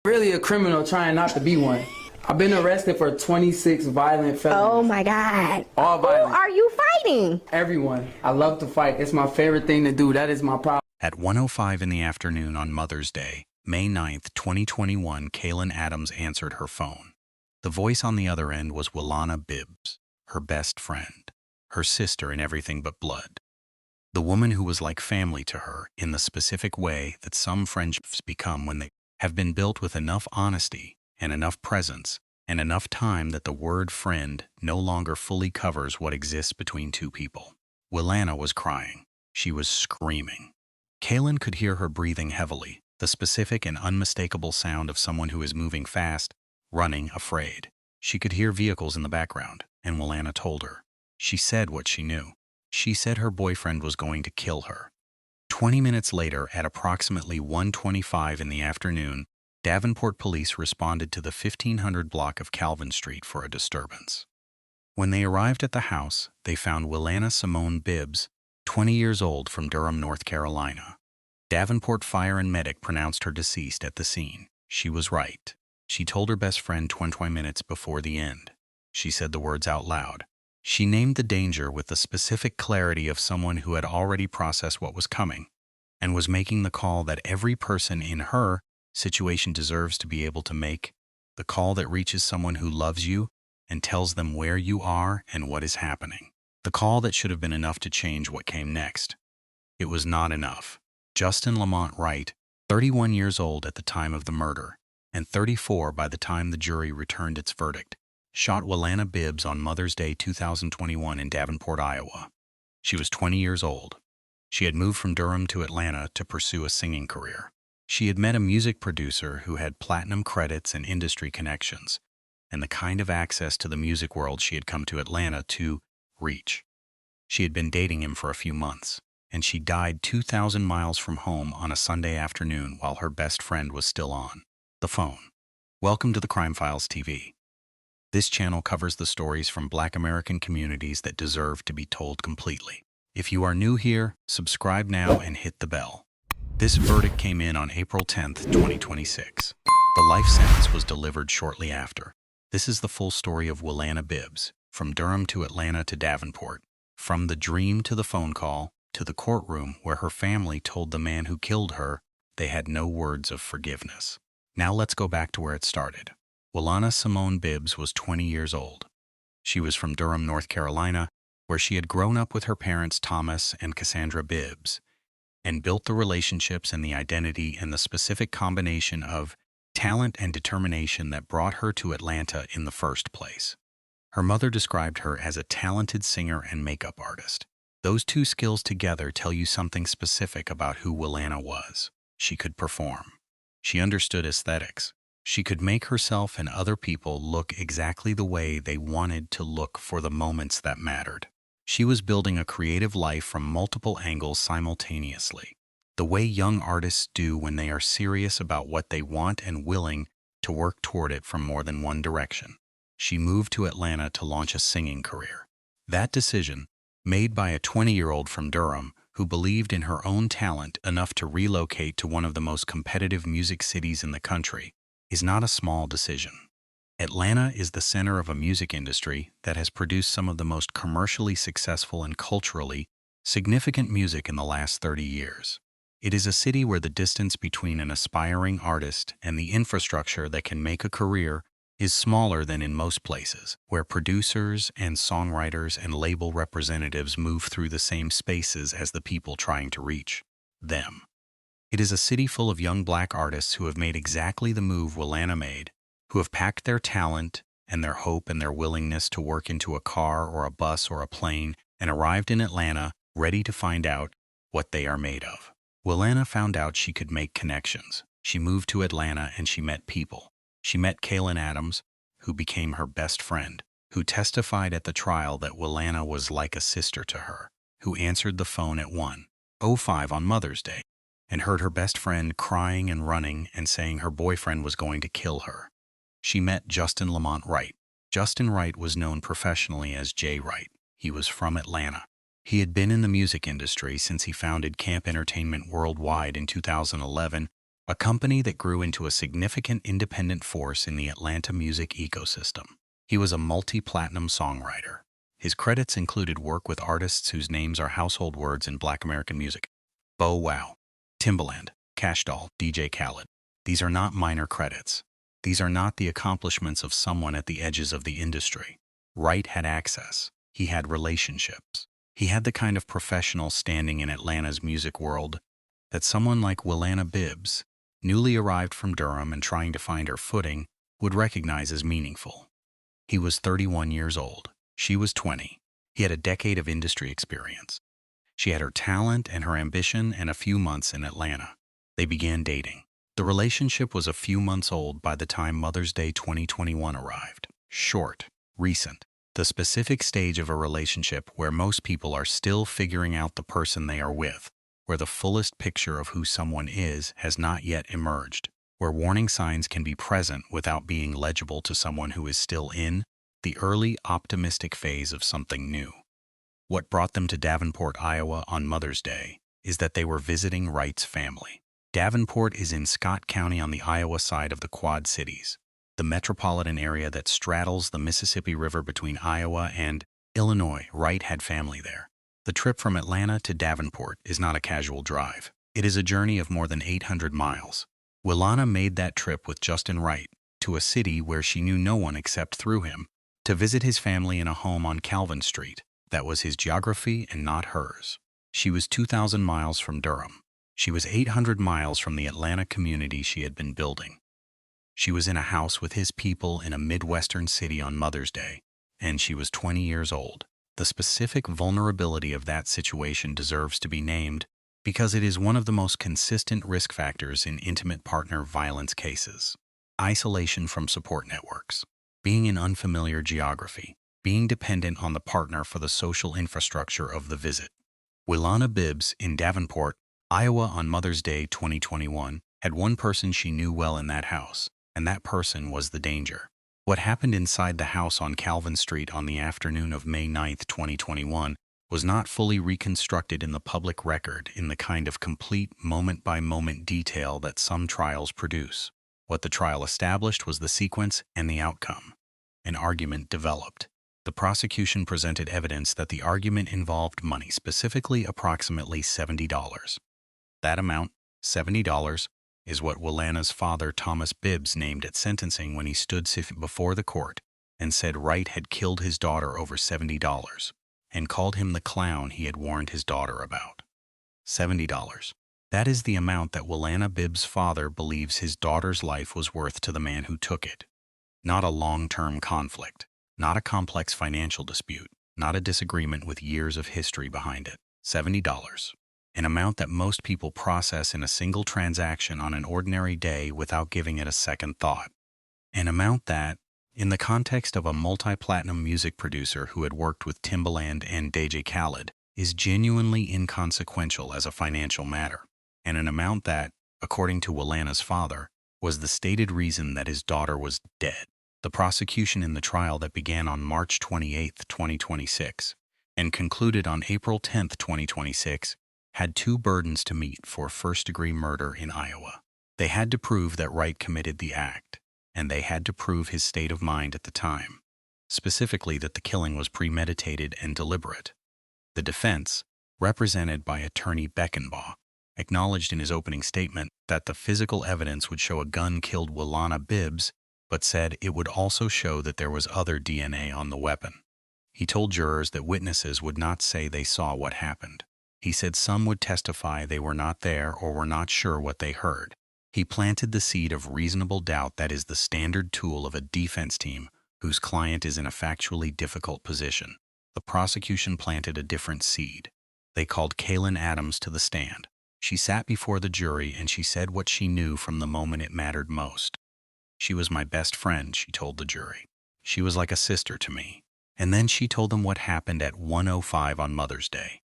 Really a criminal trying not to be one. I've been arrested for 26 violent felonies. Oh my God. All violent. Who are you fighting? Everyone. I love to fight. It's my favorite thing to do. That is my problem. At 1:05 in the afternoon on Mother's Day, May 9th, 2021, Kaylin Adams answered her phone. The voice on the other end was Wilanna Bibbs, her best friend, her sister in everything but blood. The woman who was like family to her in the specific way that some friendships become when they have been built with enough honesty and enough presence and enough time that the word friend no longer fully covers what exists between two people. Wilanna was crying. She was screaming. Kaylin could hear her breathing heavily, the specific and unmistakable sound of someone who is moving fast, running, afraid. She could hear vehicles in the background, and Wilanna told her. She said what she knew. She said her boyfriend was going to kill her. 20 minutes later, at approximately 1:25 in the afternoon, Davenport police responded to the 1500 block of Calvin Street for a disturbance. When they arrived at the house, they found Wilanna Simone Bibbs, 20 years old, from Durham, North Carolina. Davenport Fire and Medic pronounced her deceased at the scene. She was right. She told her best friend 20 minutes before the end. She said the words out loud. She named the danger with the specific clarity of someone who had already processed what was coming and was making the call that every person in her situation deserves to be able to make, the call that reaches someone who loves you and tells them where you are and what is happening. The call that should have been enough to change what came next. It was not enough. Justin Lamont Wright, 31 years old at the time of the murder and 34 by the time the jury returned its verdict, shot Wilanna Bibbs on Mother's Day 2021 in Davenport, Iowa. She was 20 years old. She had moved from Durham to Atlanta to pursue a singing career. She had met a music producer who had platinum credits and industry connections, and the kind of access to the music world she had come to Atlanta to reach. She had been dating him for a few months, and she died 2,000 miles from home on a Sunday afternoon while her best friend was still on the phone. Welcome to the Crime Files TV. This channel covers the stories from Black American communities that deserve to be told completely. If you are new here, subscribe now and hit the bell. This verdict came in on April 10th, 2026. The life sentence was delivered shortly after. This is the full story of Wilanna Bibbs, from Durham to Atlanta to Davenport, from the dream to the phone call to the courtroom where her family told the man who killed her they had no words of forgiveness. Now let's go back to where it started. Wilanna Simone Bibbs was 20 years old. She was from Durham, North Carolina, where she had grown up with her parents Thomas and Cassandra Bibbs, and built the relationships and the identity and the specific combination of talent and determination that brought her to Atlanta in the first place. Her mother described her as a talented singer and makeup artist. Those two skills together tell you something specific about who Wilanna was. She could perform. She understood aesthetics. She could make herself and other people look exactly the way they wanted to look for the moments that mattered. She was building a creative life from multiple angles simultaneously, the way young artists do when they are serious about what they want and willing to work toward it from more than one direction. She moved to Atlanta to launch a singing career. That decision, made by a 20-year-old from Durham who believed in her own talent enough to relocate to one of the most competitive music cities in the country, is not a small decision. Atlanta is the center of a music industry that has produced some of the most commercially successful and culturally significant music in the last 30 years. It is a city where the distance between an aspiring artist and the infrastructure that can make a career is smaller than in most places, where producers and songwriters and label representatives move through the same spaces as the people trying to reach them. It is a city full of young Black artists who have made exactly the move Wilanna made, who have packed their talent and their hope and their willingness to work into a car or a bus or a plane and arrived in Atlanta ready to find out what they are made of. Wilanna found out she could make connections. She moved to Atlanta and she met people. She met Kaylin Adams, who became her best friend, who testified at the trial that Wilanna was like a sister to her, who answered the phone at 1:05 on Mother's Day and heard her best friend crying and running and saying her boyfriend was going to kill her. She met Justin Lamont Wright. Justin Wright was known professionally as Jay Wright. He was from Atlanta. He had been in the music industry since he founded Camp Entertainment Worldwide in 2011 a company that grew into a significant independent force in the Atlanta music ecosystem. He was a multi-platinum songwriter. His credits included work with artists whose names are household words in Black American music: Bow Wow, Timbaland, Cash Doll, DJ Khaled. These are not minor credits. These are not the accomplishments of someone at the edges of the industry. Wright had access. He had relationships. He had the kind of professional standing in Atlanta's music world that someone like Wilanna Bibbs, newly arrived from Durham and trying to find her footing, would recognize as meaningful. He was 31 years old. She was 20. He had a decade of industry experience. She had her talent and her ambition and a few months in Atlanta. They began dating. The relationship was a few months old by the time Mother's Day 2021 arrived. Short, recent, the specific stage of a relationship where most people are still figuring out the person they are with, where the fullest picture of who someone is has not yet emerged, where warning signs can be present without being legible to someone who is still in the early optimistic phase of something new. What brought them to Davenport, Iowa on Mother's Day is that they were visiting Wright's family. Davenport is in Scott County on the Iowa side of the Quad Cities, the metropolitan area that straddles the Mississippi River between Iowa and Illinois. Wright had family there. The trip from Atlanta to Davenport is not a casual drive. It is a journey of more than 800 miles. Wilanna made that trip with Justin Wright to a city where she knew no one except through him, to visit his family in a home on Calvin Street. That was his geography and not hers. She was 2,000 miles from Durham. She was 800 miles from the Atlanta community she had been building. She was in a house with his people in a Midwestern city on Mother's Day, and she was 20 years old. The specific vulnerability of that situation deserves to be named because it is one of the most consistent risk factors in intimate partner violence cases. Isolation from support networks, being in unfamiliar geography, being dependent on the partner for the social infrastructure of the visit. Wilanna Bibbs in Davenport, Iowa on Mother's Day 2021 had one person she knew well in that house, and that person was the danger. What happened inside the house on Calvin Street on the afternoon of May 9, 2021, was not fully reconstructed in the public record in the kind of complete moment-by-moment detail that some trials produce. What the trial established was the sequence and the outcome. An argument developed. The prosecution presented evidence that the argument involved money, specifically approximately $70. That amount, $70, is what Wilanna's father, Thomas Bibbs, named at sentencing when he stood before the court and said Wright had killed his daughter over $70 and called him the clown he had warned his daughter about. $70. That is the amount that Wilanna Bibbs' father believes his daughter's life was worth to the man who took it. Not a long-term conflict, not a complex financial dispute, not a disagreement with years of history behind it. $70. An amount that most people process in a single transaction on an ordinary day without giving it a second thought. An amount that, in the context of a multi-platinum music producer who had worked with Timbaland and DJ Khaled, is genuinely inconsequential as a financial matter, and an amount that, according to Wilanna's father, was the stated reason that his daughter was dead. The prosecution in the trial that began on March 28, 2026, and concluded on April 10, 2026, had two burdens to meet for first-degree murder in Iowa. They had to prove that Wright committed the act, and they had to prove his state of mind at the time, specifically that the killing was premeditated and deliberate. The defense, represented by attorney Beckenbaugh, acknowledged in his opening statement that the physical evidence would show a gun killed Wilanna Bibbs, but said it would also show that there was other DNA on the weapon. He told jurors that witnesses would not say they saw what happened. He said some would testify they were not there or were not sure what they heard. He planted the seed of reasonable doubt that is the standard tool of a defense team whose client is in a factually difficult position. The prosecution planted a different seed. They called Kaylin Adams to the stand. She sat before the jury and she said what she knew from the moment it mattered most. She was my best friend, she told the jury. She was like a sister to me. And then she told them what happened at 1:05 on Mother's Day.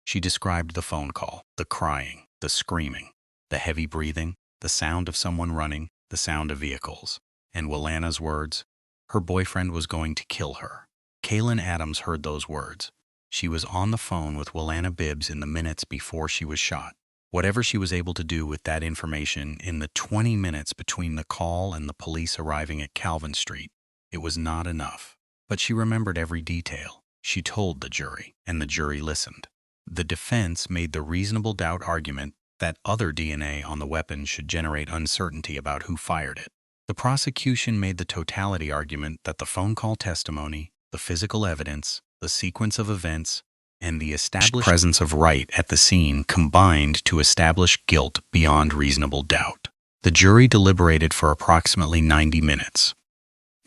She described the phone call, the crying, the screaming, the heavy breathing, the sound of someone running, the sound of vehicles. And Wilanna's words, her boyfriend was going to kill her. Kaylin Adams heard those words. She was on the phone with Wilanna Bibbs in the minutes before she was shot. Whatever she was able to do with that information in the 20 minutes between the call and the police arriving at Calvin Street, it was not enough. But she remembered every detail. She told the jury, and the jury listened. The defense made the reasonable doubt argument that other DNA on the weapon should generate uncertainty about who fired it. The prosecution made the totality argument that the phone call testimony, the physical evidence, the sequence of events, and the established presence of Wright at the scene combined to establish guilt beyond reasonable doubt. The jury deliberated for approximately 90 minutes.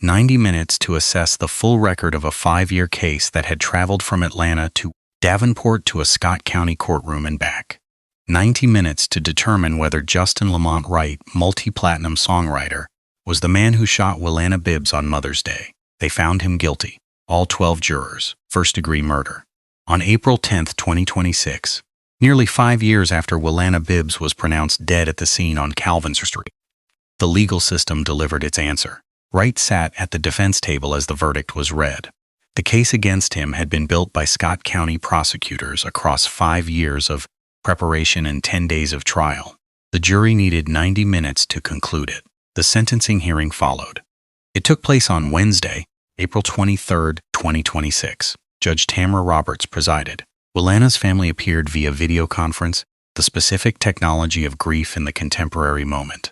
90 minutes to assess the full record of a 5-year case that had traveled from Atlanta to Davenport to a Scott County courtroom and back. 90 minutes to determine whether Justin Lamont Wright, multi-platinum songwriter, was the man who shot Wilanna Bibbs on Mother's Day. They found him guilty, all 12 jurors, first-degree murder. On April 10, 2026, nearly 5 years after Wilanna Bibbs was pronounced dead at the scene on Calvin Street, the legal system delivered its answer. Wright sat at the defense table as the verdict was read. The case against him had been built by Scott County prosecutors across 5 years of preparation and 10 days of trial. The jury needed 90 minutes to conclude it. The sentencing hearing followed. It took place on Wednesday, April 23, 2026. Judge Tamara Roberts presided. Wilanna's family appeared via video conference, the specific technology of grief in the contemporary moment.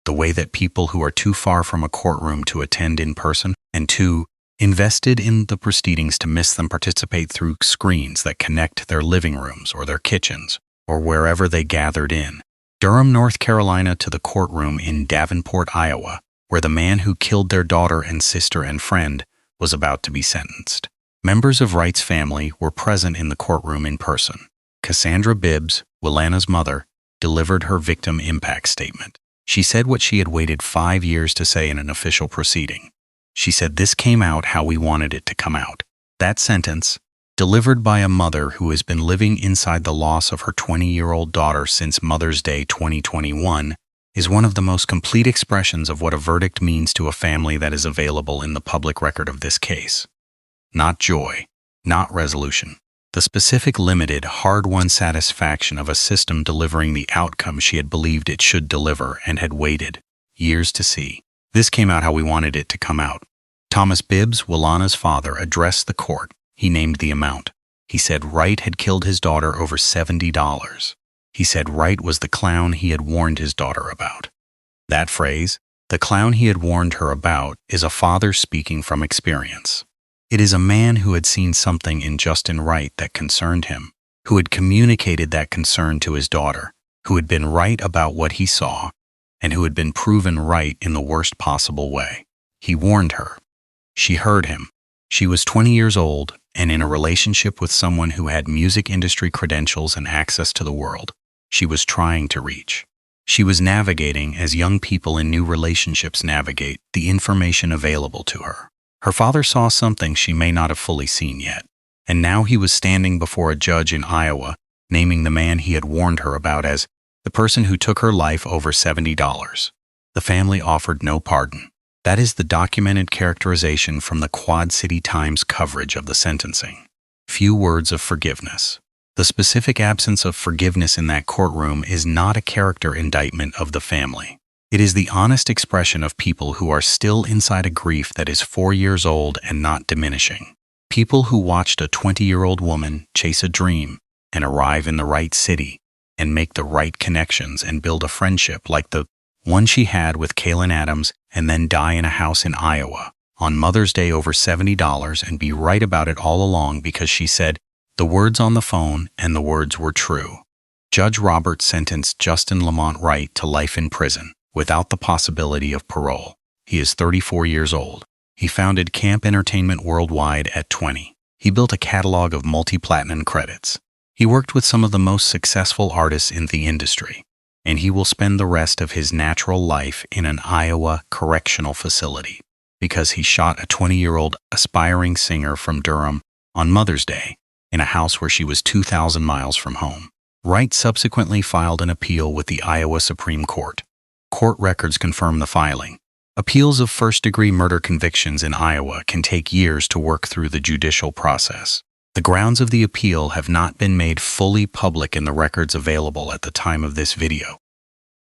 The way that people who are too far from a courtroom to attend in person and too invested in the proceedings to miss them participate through screens that connect their living rooms or their kitchens or wherever they gathered in Durham, North Carolina to the courtroom in Davenport, Iowa, where the man who killed their daughter and sister and friend was about to be sentenced. Members of Wright's family were present in the courtroom in person. Cassandra Bibbs, Wilanna's mother, delivered her victim impact statement. She said what she had waited 5 years to say in an official proceeding. She said, "This came out how we wanted it to come out." That sentence, delivered by a mother who has been living inside the loss of her 20-year-old daughter since Mother's Day 2021, is one of the most complete expressions of what a verdict means to a family that is available in the public record of this case. Not joy, not resolution. The specific limited, hard-won satisfaction of a system delivering the outcome she had believed it should deliver and had waited years to see. This came out how we wanted it to come out. Thomas Bibbs, Wilanna's father, addressed the court. He named the amount. He said Wright had killed his daughter over $70. He said Wright was the clown he had warned his daughter about. That phrase, the clown he had warned her about, is a father speaking from experience. It is a man who had seen something in Justin Wright that concerned him, who had communicated that concern to his daughter, who had been right about what he saw, and who had been proven right in the worst possible way. He warned her. She heard him. She was 20 years old and in a relationship with someone who had music industry credentials and access to the world she was trying to reach. She was navigating, as young people in new relationships navigate, the information available to her. Her father saw something she may not have fully seen yet, and now he was standing before a judge in Iowa, naming the man he had warned her about as the person who took her life over $70. The family offered no pardon. That is the documented characterization from the Quad City Times coverage of the sentencing. Few words of forgiveness. The specific absence of forgiveness in that courtroom is not a character indictment of the family. It is the honest expression of people who are still inside a grief that is 4 years old and not diminishing. People who watched a 20-year-old woman chase a dream and arrive in the right city and make the right connections and build a friendship like the one she had with Kaylin Adams and then die in a house in Iowa on Mother's Day over $70 and be right about it all along because she said the words on the phone and the words were true. Judge Roberts sentenced Justin Lamont Wright to life in prison without the possibility of parole. He is 34 years old. He founded Camp Entertainment Worldwide at 20. He built a catalog of multi-platinum credits. He worked with some of the most successful artists in the industry, and he will spend the rest of his natural life in an Iowa correctional facility because he shot a 20-year-old aspiring singer from Durham on Mother's Day in a house where she was 2,000 miles from home. Wright subsequently filed an appeal with the Iowa Supreme Court. Court records confirm the filing. Appeals of first-degree murder convictions in Iowa can take years to work through the judicial process. The grounds of the appeal have not been made fully public in the records available at the time of this video.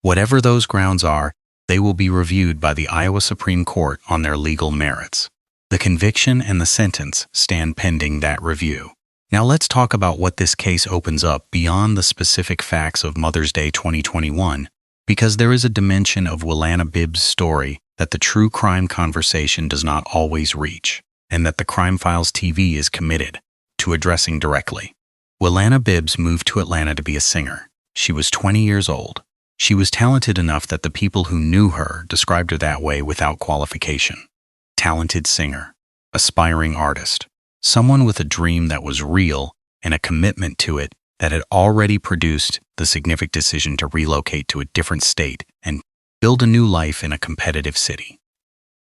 Whatever those grounds are, they will be reviewed by the Iowa Supreme Court on their legal merits. The conviction and the sentence stand pending that review. Now let's talk about what this case opens up beyond the specific facts of Mother's Day 2021, because there is a dimension of Wilanna Bibbs' story that the true crime conversation does not always reach, and that the Crime Files TV is committed to addressing directly. Wilanna Bibbs moved to Atlanta to be a singer. She was 20 years old. She was talented enough that the people who knew her described her that way without qualification. Talented singer, aspiring artist, someone with a dream that was real and a commitment to it that had already produced the significant decision to relocate to a different state and build a new life in a competitive city.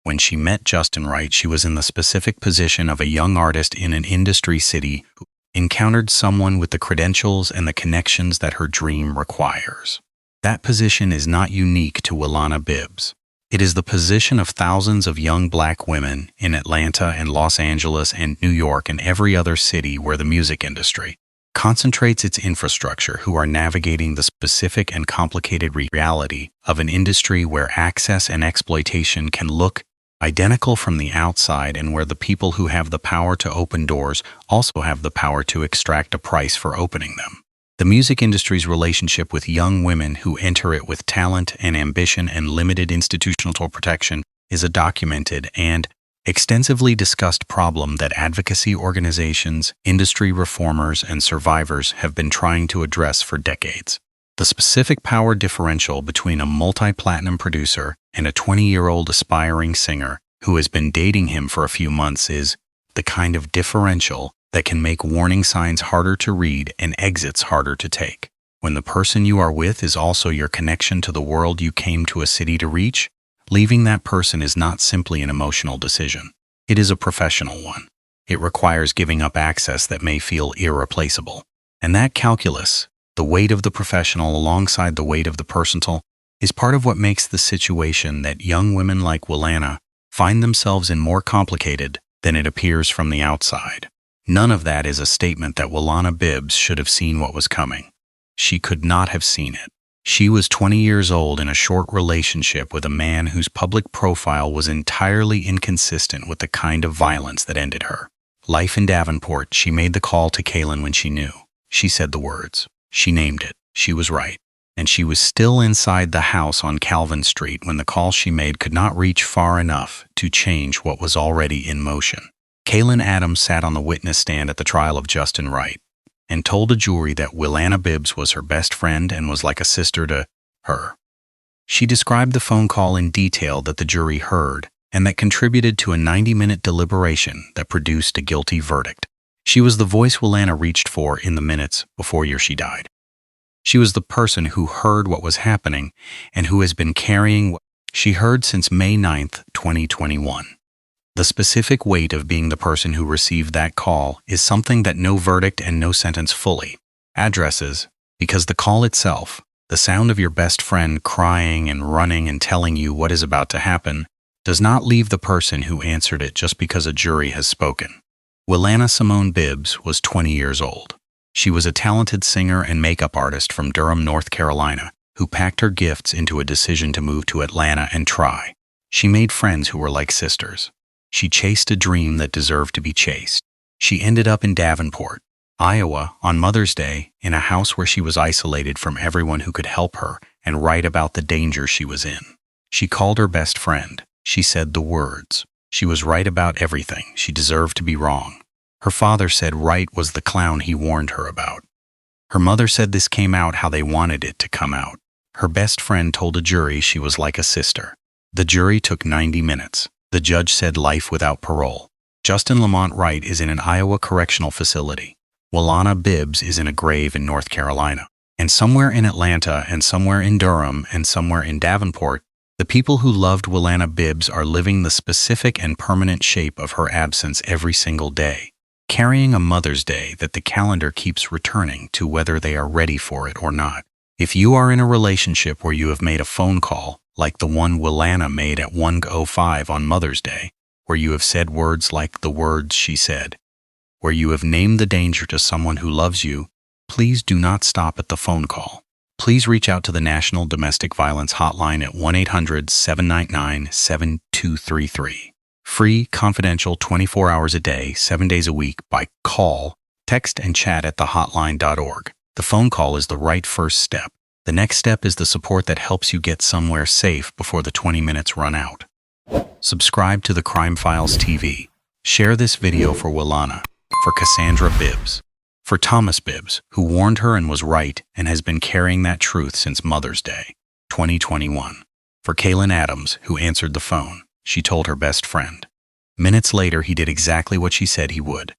When she met Justin Wright, she was in the specific position of a young artist in an industry city who encountered someone with the credentials and the connections that her dream requires. That position is not unique to Wilanna Bibbs. It is the position of thousands of young black women in Atlanta and Los Angeles and New York and every other city where the music industry concentrates its infrastructure, who are navigating the specific and complicated reality of an industry where access and exploitation can look identical from the outside, and where the people who have the power to open doors also have the power to extract a price for opening them. The music industry's relationship with young women who enter it with talent and ambition and limited institutional protection is a documented and extensively discussed problem that advocacy organizations, industry reformers, and survivors have been trying to address for decades. The specific power differential between a multi-platinum producer and a 20-year-old aspiring singer who has been dating him for a few months is the kind of differential that can make warning signs harder to read and exits harder to take. When the person you are with is also your connection to the world you came to a city to reach, leaving that person is not simply an emotional decision. It is a professional one. It requires giving up access that may feel irreplaceable. And that calculus, the weight of the professional alongside the weight of the personal, is part of what makes the situation that young women like Wilanna find themselves in more complicated than it appears from the outside. None of that is a statement that Wilanna Bibbs should have seen what was coming. She could not have seen it. She was 20 years old in a short relationship with a man whose public profile was entirely inconsistent with the kind of violence that ended her life in Davenport. She made the call to Kaylin when she knew. She said the words. She named it. She was right. And she was still inside the house on Calvin Street when the call she made could not reach far enough to change what was already in motion. Kaylin Adams sat on the witness stand at the trial of Justin Wright and told a jury that Wilanna Bibbs was her best friend and was like a sister to her. She described the phone call in detail that the jury heard and that contributed to a 90-minute deliberation that produced a guilty verdict. She was the voice Wilanna reached for in the minutes before she died. She was the person who heard what was happening and who has been carrying what she heard since May 9th, 2021. The specific weight of being the person who received that call is something that no verdict and no sentence fully addresses, because the call itself, the sound of your best friend crying and running and telling you what is about to happen, does not leave the person who answered it just because a jury has spoken. Wilanna Simone Bibbs was 20 years old. She was a talented singer and makeup artist from Durham, North Carolina, who packed her gifts into a decision to move to Atlanta and try. She made friends who were like sisters. She chased a dream that deserved to be chased. She ended up in Davenport, Iowa, on Mother's Day, in a house where she was isolated from everyone who could help her and write about the danger she was in. She called her best friend. She said the words. She was right about everything. She deserved to be wrong. Her father said Wright was the clown he warned her about. Her mother said this came out how they wanted it to come out. Her best friend told a jury she was like a sister. The jury took 90 minutes. The judge said life without parole. Justin Lamont Wright is in an Iowa correctional facility. Wilanna Bibbs is in a grave in North Carolina. And somewhere in Atlanta, and somewhere in Durham, and somewhere in Davenport, the people who loved Wilanna Bibbs are living the specific and permanent shape of her absence every single day, carrying a Mother's Day that the calendar keeps returning to whether they are ready for it or not. If you are in a relationship where you have made a phone call, like the one Wilanna made at 1:05 on Mother's Day, where you have said words like the words she said, where you have named the danger to someone who loves you, please do not stop at the phone call. Please reach out to the National Domestic Violence Hotline at 1-800-799-7233. Free, confidential, 24 hours a day, 7 days a week by call, text, and chat at thehotline.org. The phone call is the right first step. The next step is the support that helps you get somewhere safe before the 20 minutes run out. Subscribe to the Crime Files TV. Share this video for Wilanna, for Cassandra Bibbs, for Thomas Bibbs, who warned her and was right and has been carrying that truth since Mother's Day, 2021. For Kaylin Adams, who answered the phone. She told her best friend. Minutes later, he did exactly what she said he would.